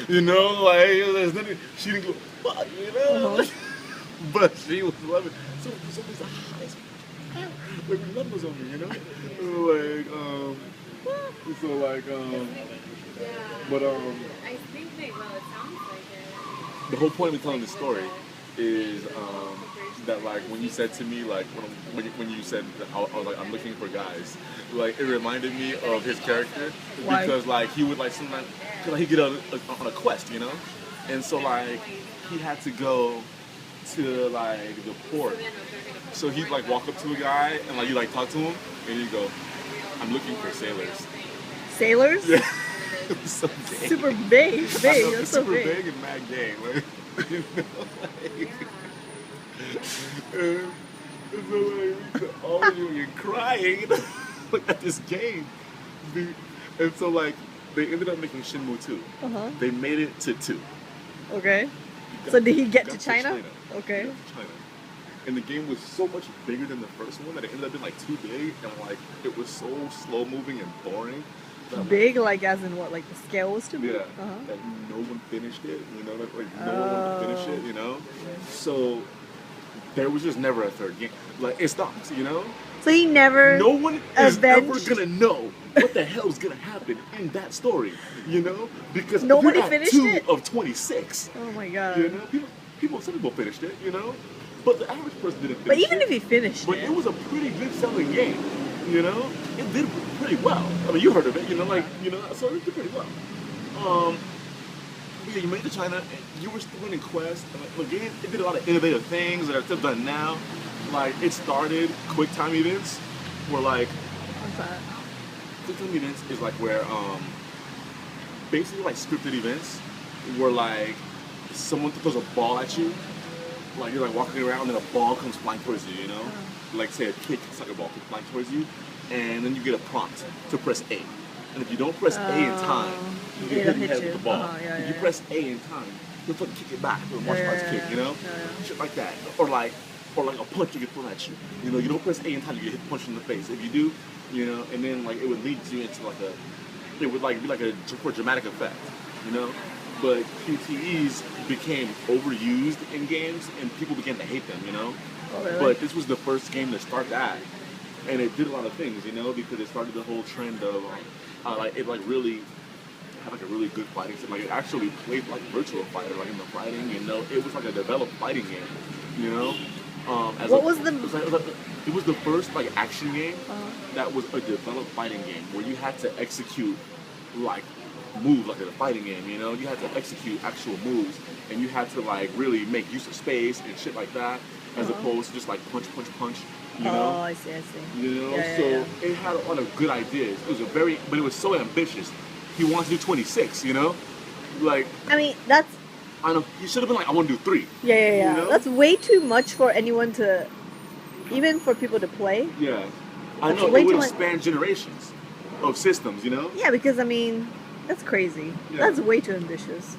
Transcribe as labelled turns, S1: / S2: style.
S1: You know, like there's nothing. She didn't go fuck, you know. But she was loving. So Nozomi's the hottest. Like we love Nozomi, you know. So like but
S2: I think they will. It sounds like it.
S1: the whole point of telling the story is that like when you said to me like when you said that I was like I'm looking for guys, like it reminded me of his character.
S3: Why?
S1: Because like he would like sometimes like, he'd get on a quest, you know, and so like he had to go to like the port, so he'd like walk up to a guy and like you like talk to him and you go, I'm looking for sailors.
S3: Sailors?
S1: Yeah. It was so gay.
S3: Super big.
S1: I know,
S3: That's
S1: it's
S3: so
S1: super
S3: big.
S1: big and mad gay. Like, you know, like, and so like, all of you, you're crying like, at this game. And so like, they ended up making Shenmue 2. They made it to 2.
S3: Okay.
S1: Got-
S3: So did he get
S1: got
S3: to China? Okay.
S1: He got to China. And the game was so much bigger than the first one that it ended up being like too big and like it was so slow moving and boring. That,
S3: Big, like as in what? Like the scale was too big?
S1: yeah, that no one finished it, you know, like no one wanted to finish it, you know? So there was just never a third game. Like it stopped, you know?
S3: So he never.
S1: No one is
S3: avenged-
S1: ever gonna know what the hell is gonna happen in that story, you know? Because
S3: Nobody
S1: you're at
S3: finished
S1: 2
S3: it?
S1: of 26.
S3: Oh my god.
S1: You know, some people finished it, you know? But the average person didn't finish
S3: But even
S1: it.
S3: if he finished
S1: But
S3: it.
S1: it was a pretty good selling game, you know? It did pretty well. I mean, you heard of it, you know, like, you know, so it did pretty well. Yeah, you made it to China, and you were still winning quests. And like, the game, it did a lot of innovative things that are still done now. Like, it started quick time events, where like,
S3: What's that?
S1: quick time events is like where, basically like scripted events, where like, someone throws a ball at you, like you're like walking around and a ball comes flying towards you, you know? Like say a kid kicks like a ball comes flying towards you, and then you get a prompt to press A. And if you don't press A in time, you get hit in the head with the ball. If you press A in time, you'll fucking kick it back with a martial arts kick, you know? Shit like that. Or like a punch you get thrown at you. You know, you don't press A in time, you get hit punched in the face. If you do, you know, and then like it would lead you into like it would like be like a for dramatic effect, you know? But QTEs became overused in games, and people began to hate them, you know?
S3: Oh, really?
S1: But this was the first game to start that, and it did a lot of things, you know, because it started the whole trend of, like, it, like, really had, like, a really good fighting system. Like, it actually played, like, Virtual Fighter, like, in the fighting, you know? It was, like, a developed fighting game, you know? It was the first, like, action game that was a developed fighting game, where you had to execute, like, move like in a fighting game, you know? You had to execute actual moves, and you had to like really make use of space and shit like that, as opposed to just like punch, you know?
S3: Oh, I see.
S1: You know? It had a lot of good ideas. It was but it was so ambitious. He wanted to do 26, you know? Like,
S3: I mean, that's.
S1: I know, he should have been like, I want to do 3.
S3: Yeah.
S1: You know?
S3: That's way too much for anyone to. Even for people to play.
S1: Yeah. I know,
S3: way
S1: it would
S3: too
S1: have
S3: much.
S1: spanned generations of systems, you know?
S3: Yeah, because I mean, that's crazy.
S1: Yeah.
S3: That's way too ambitious.